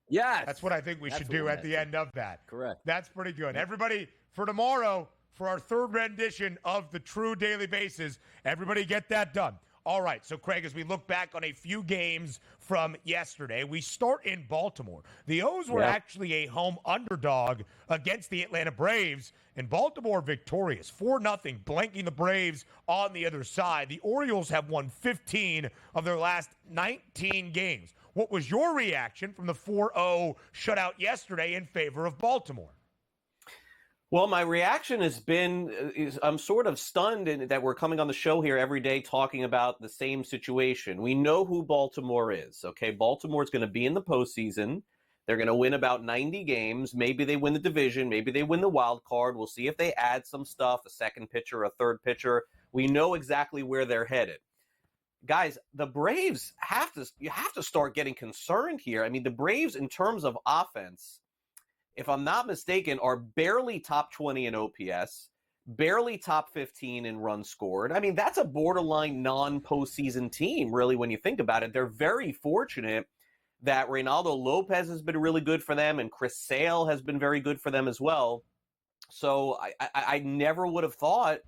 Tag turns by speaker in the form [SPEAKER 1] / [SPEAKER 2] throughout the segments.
[SPEAKER 1] Yes.
[SPEAKER 2] That's what I think we should do at the end of that.
[SPEAKER 1] Correct.
[SPEAKER 2] That's pretty good. Everybody, for tomorrow, for our third rendition of the True Daily Bases, everybody get that done. All right, so Craig, as we look back on a few games from yesterday, we start in Baltimore. The O's were actually a home underdog against the Atlanta Braves, and Baltimore victorious, 4-0, blanking the Braves on the other side. The Orioles have won 15 of their last 19 games. What was your reaction from the 4-0 shutout yesterday in favor of Baltimore?
[SPEAKER 3] Well, my reaction has been, I'm sort of stunned that we're coming on the show here every day talking about the same situation. We know who Baltimore is, okay? Baltimore is going to be in the postseason. They're going to win about 90 games. Maybe they win the division. Maybe they win the wild card. We'll see if they add some stuff, a second pitcher, a third pitcher. We know exactly where they're headed. Guys, the Braves you have to start getting concerned here. I mean, the Braves, in terms of offense, if I'm not mistaken, are barely top 20 in OPS, barely top 15 in runs scored. I mean, that's a borderline non-postseason team, really, when you think about it. They're very fortunate that Reynaldo Lopez has been really good for them, and Chris Sale has been very good for them as well. So I never would have thought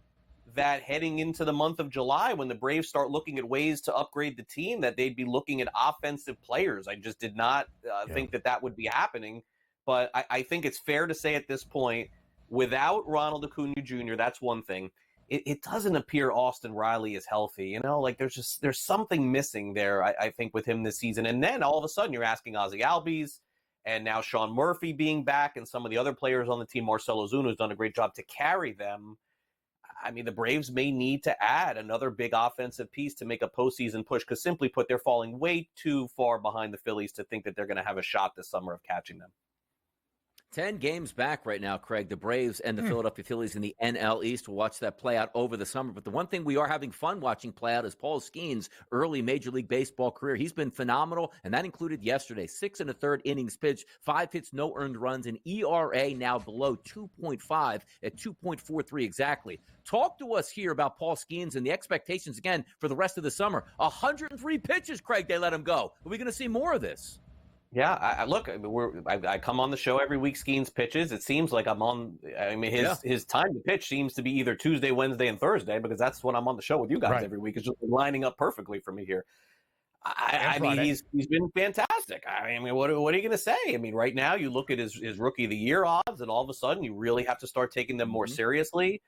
[SPEAKER 3] that heading into the month of July, when the Braves start looking at ways to upgrade the team, that they'd be looking at offensive players. I just did not think that would be happening. But I think it's fair to say at this point, without Ronald Acuna Jr., that's one thing. It doesn't appear Austin Riley is healthy. You know, like there's something missing there, I think, with him this season. And then all of a sudden you're asking Ozzie Albies and now Sean Murphy being back and some of the other players on the team, Marcell Ozuna, who's done a great job to carry them. I mean, the Braves may need to add another big offensive piece to make a postseason push because, simply put, they're falling way too far behind the Phillies to think that they're going to have a shot this summer of catching them.
[SPEAKER 1] 10 games back right now, Craig, the Braves and the Philadelphia Phillies in the NL East. We'll watch that play out over the summer. But the one thing we are having fun watching play out is Paul Skenes' early Major League Baseball career. He's been phenomenal, and that included yesterday. 6 1/3 innings pitched, 5 hits, no earned runs, and ERA now below 2.5 at 2.43 exactly. Talk to us here about Paul Skenes and the expectations, again, for the rest of the summer. 103 pitches, Craig, they let him go. Are we going to see more of this?
[SPEAKER 3] Yeah, I come on the show every week. Skenes pitches. It seems like I'm on. I mean, his time to pitch seems to be either Tuesday, Wednesday, and Thursday because that's when I'm on the show with you guys every week. It's just lining up perfectly for me here. I mean, he's been fantastic. I mean, what are you going to say? I mean, right now you look at his Rookie of the Year odds, and all of a sudden you really have to start taking them more seriously.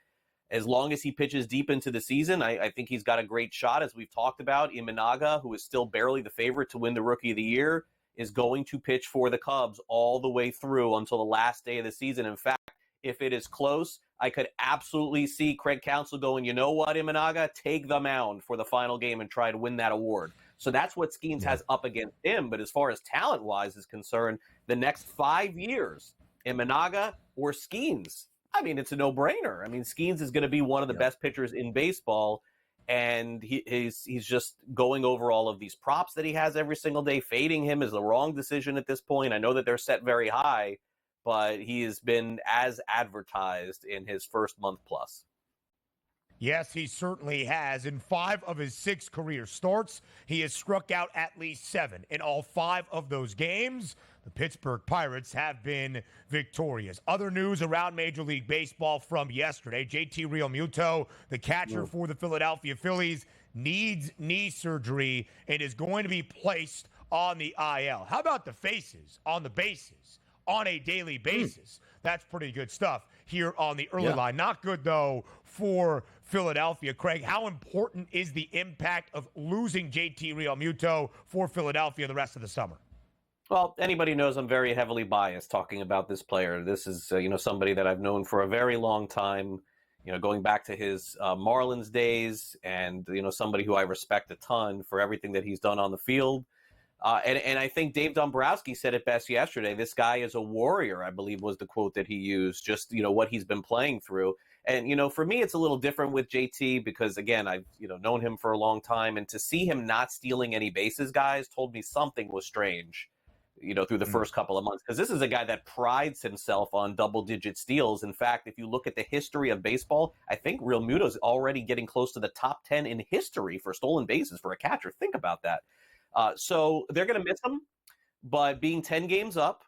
[SPEAKER 3] As long as he pitches deep into the season, I think he's got a great shot, as we've talked about. Imanaga, who is still barely the favorite to win the Rookie of the Year, is going to pitch for the Cubs all the way through until the last day of the season. In fact, if it is close, I could absolutely see Craig Counsell going, you know what, Imanaga, take the mound for the final game and try to win that award. So that's what Skenes has up against him. But as far as talent-wise is concerned, the next 5 years, Imanaga or Skenes, I mean, it's a no-brainer. I mean, Skenes is going to be one of the best pitchers in baseball. And he's just going over all of these props that he has every single day. Fading him is the wrong decision at this point. I know that they're set very high, but he has been as advertised in his first month plus.
[SPEAKER 2] Yes, he certainly has. In 5 of his 6 career starts, he has struck out at least 7. In all 5 of those games, the Pittsburgh Pirates have been victorious. Other news around Major League Baseball from yesterday, JT Realmuto, the catcher for the Philadelphia Phillies, needs knee surgery and is going to be placed on the IL. How about the faces on the bases on a daily basis? That's pretty good stuff here on the early line. Not good, though, for Philadelphia. Craig, how important is the impact of losing JT Realmuto for Philadelphia the rest of the summer?
[SPEAKER 3] Well, anybody knows I'm very heavily biased talking about this player. This is, somebody that I've known for a very long time, going back to his Marlins days, and, somebody who I respect a ton for everything that he's done on the field. And I think Dave Dombrowski said it best yesterday. This guy is a warrior, I believe was the quote that he used, just, what he's been playing through. And, for me, it's a little different with JT because, again, I've, known him for a long time. And to see him not stealing any bases, guys, told me something was strange, through the first couple of months. Because this is a guy that prides himself on double-digit steals. In fact, if you look at the history of baseball, I think Realmuto is already getting close to the top 10 in history for stolen bases for a catcher. Think about that. So they're going to miss him. But being 10 games up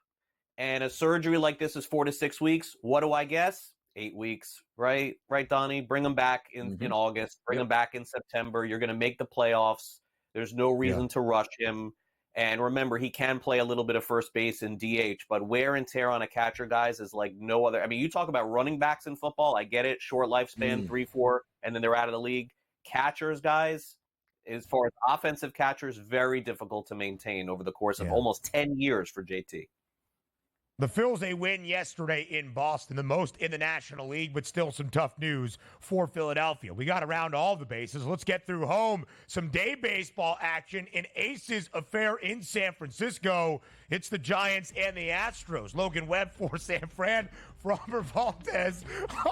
[SPEAKER 3] and a surgery like this is 4 to 6 weeks, what do I guess? 8 weeks, right? Right, Donnie? Bring them back in August. Bring them back in September. You're going to make the playoffs. There's no reason to rush him. And remember, he can play a little bit of first base and DH, but wear and tear on a catcher, guys, is like no other. I mean, you talk about running backs in football. I get it. Short lifespan, 3, 4, and then they're out of the league. Catchers, guys, as far as offensive catchers, very difficult to maintain over the course of almost 10 years for JT.
[SPEAKER 2] The Phils, a win yesterday in Boston, the most in the National League, but still some tough news for Philadelphia. We got around all the bases. Let's get through home. Some day baseball action, an Aces affair in San Francisco. It's the Giants and the Astros. Logan Webb for San Fran, Robert Valdez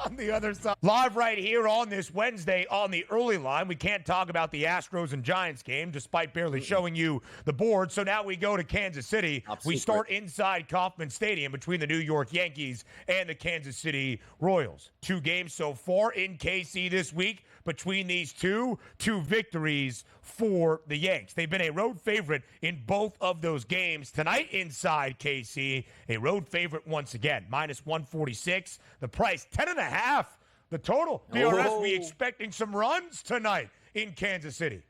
[SPEAKER 2] on the other side. Live right here on this Wednesday on the early line. We can't talk about the Astros and Giants game despite barely showing you the board. So now we go to Kansas City. We start inside Kauffman Stadium between the New York Yankees and the Kansas City Royals. 2 games so far in KC this week. Between these two victories for the Yanks. They've been a road favorite in both of those games. Tonight inside KC, a road favorite once again, minus 146. The price, 10.5. The total. DRS, we expecting some runs tonight in Kansas City.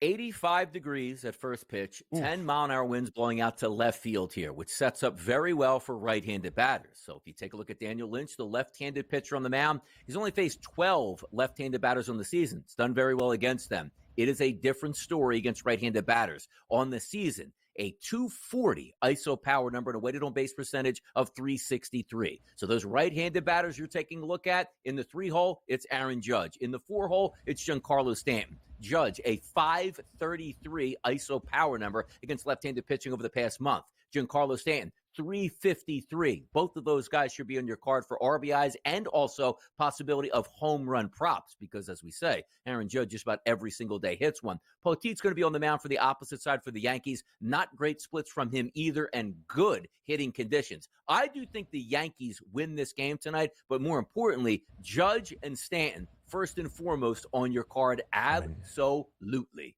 [SPEAKER 1] 85 degrees at first pitch, 10-mile-an-hour winds blowing out to left field here, which sets up very well for right-handed batters. So if you take a look at Daniel Lynch, the left-handed pitcher on the mound, he's only faced 12 left-handed batters on the season. It's done very well against them. It is a different story against right-handed batters. On the season, a 240 ISO power number and a weighted on base percentage of 363. So those right-handed batters you're taking a look at, in the 3-hole, it's Aaron Judge. In the 4-hole, it's Giancarlo Stanton. Judge, a 533 ISO power number against left-handed pitching over the past month. Giancarlo Stanton, 353. Both of those guys should be on your card for RBIs and also possibility of home run props because, as we say, Aaron Judge just about every single day hits one. Poteet's going to be on the mound for the opposite side for the Yankees. Not great splits from him either and good hitting conditions. I do think the Yankees win this game tonight, but more importantly, Judge and Stanton, first and foremost on your card, absolutely.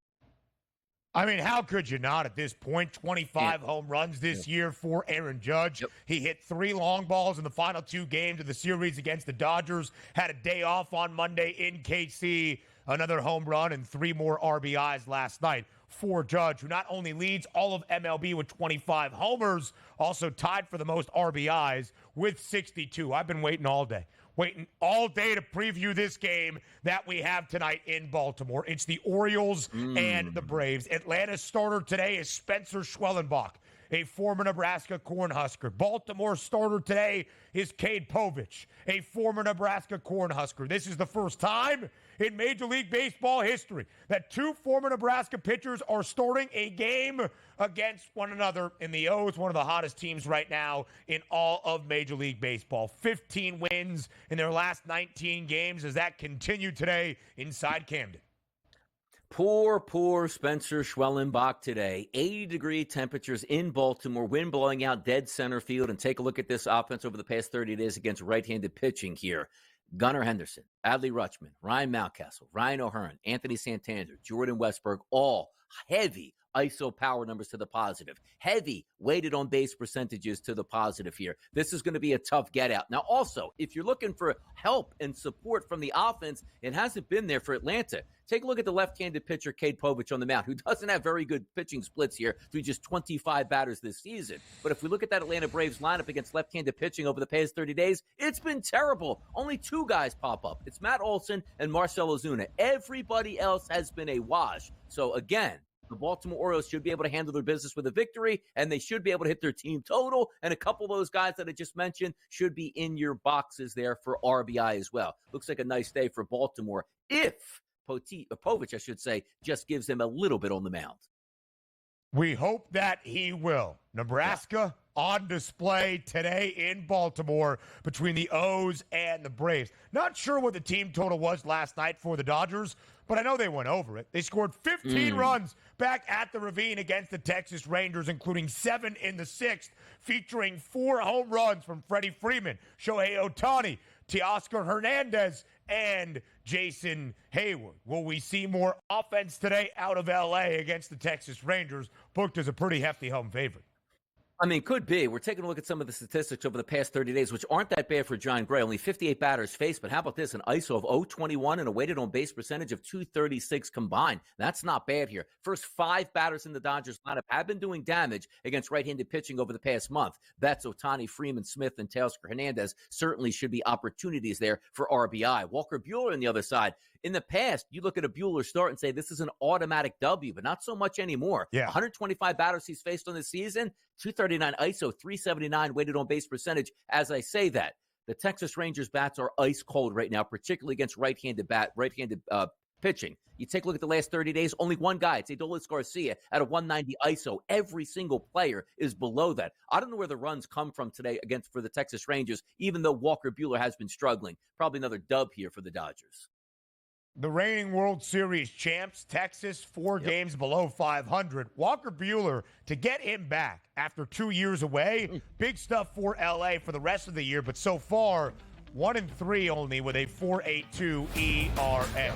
[SPEAKER 2] I mean, how could you not at this point? 25 home runs this year for Aaron Judge. He hit 3 long balls in the final 2 games of the series against the Dodgers. Had a day off on Monday in KC. Another home run and 3 more RBIs last night for Judge, who not only leads all of MLB with 25 homers, also tied for the most RBIs with 62. I've been waiting all day to preview this game that we have tonight in Baltimore. It's the Orioles and the Braves. Atlanta's starter today is Spencer Schwellenbach, a former Nebraska Cornhusker. Baltimore's starter today is Cade Povich, a former Nebraska Cornhusker. This is the first time in Major League Baseball history that 2 former Nebraska pitchers are starting a game against one another in the O's, one of the hottest teams right now in all of Major League Baseball. 15 wins in their last 19 games as that continued today inside Camden.
[SPEAKER 1] Poor Spencer Schwellenbach today. 80-degree temperatures in Baltimore, wind blowing out dead center field. And take a look at this offense over the past 30 days against right-handed pitching here. Gunnar Henderson, Adley Rutschman, Ryan Mountcastle, Ryan O'Hearn, Anthony Santander, Jordan Westberg, all heavy ISO power numbers to the positive. Heavy weighted on base percentages to the positive here. This is going to be a tough get out. Now, also, if you're looking for help and support from the offense, it hasn't been there for Atlanta. Take a look at the left-handed pitcher, Cade Povich, on the mound, who doesn't have very good pitching splits here through just 25 batters this season. But if we look at that Atlanta Braves lineup against left-handed pitching over the past 30 days, it's been terrible. Only 2 guys pop up. It's Matt Olson and Marcell Ozuna. Everybody else has been a wash. So, again, the Baltimore Orioles should be able to handle their business with a victory, and they should be able to hit their team total. And a couple of those guys that I just mentioned should be in your boxes there for RBI as well. Looks like a nice day for Baltimore if Povich, I should say, just gives them a little bit on the mound.
[SPEAKER 2] We hope that he will. Nebraska on display today in Baltimore between the O's and the Braves. Not sure what the team total was last night for the Dodgers, but I know they went over it. They scored 15 runs back at the Ravine against the Texas Rangers, including 7 in the 6th, featuring 4 home runs from Freddie Freeman, Shohei Ohtani, Teoscar Hernandez, and Jason Hayward. Will we see more offense today out of L.A. against the Texas Rangers, booked as a pretty hefty home favorite?
[SPEAKER 1] I mean, could be. We're taking a look at some of the statistics over the past 30 days, which aren't that bad for John Gray. Only 58 batters faced, but how about this? An ISO of 0.21 and a weighted on base percentage of 236 combined. That's not bad here. First 5 batters in the Dodgers lineup have been doing damage against right-handed pitching over the past month. Betts, Ohtani, Freeman, Smith, and Teoscar Hernandez certainly should be opportunities there for RBI. Walker Buehler on the other side. In the past, you look at a Buehler start and say this is an automatic W, but not so much anymore.
[SPEAKER 2] Yeah.
[SPEAKER 1] 125 batters he's faced on the season, 239 ISO, 379 weighted on base percentage. As I say that, the Texas Rangers bats are ice cold right now, particularly against right-handed pitching. You take a look at the last 30 days, only one guy, it's Adolis Garcia at a 190 ISO. Every single player is below that. I don't know where the runs come from today for the Texas Rangers, even though Walker Buehler has been struggling. Probably another dub here for the Dodgers.
[SPEAKER 2] The reigning World Series champs, Texas, 4 games below 500. Walker Buehler, to get him back after 2 years away, big stuff for L.A. for the rest of the year, but so far, 1-3 only with a 4.82 ERA.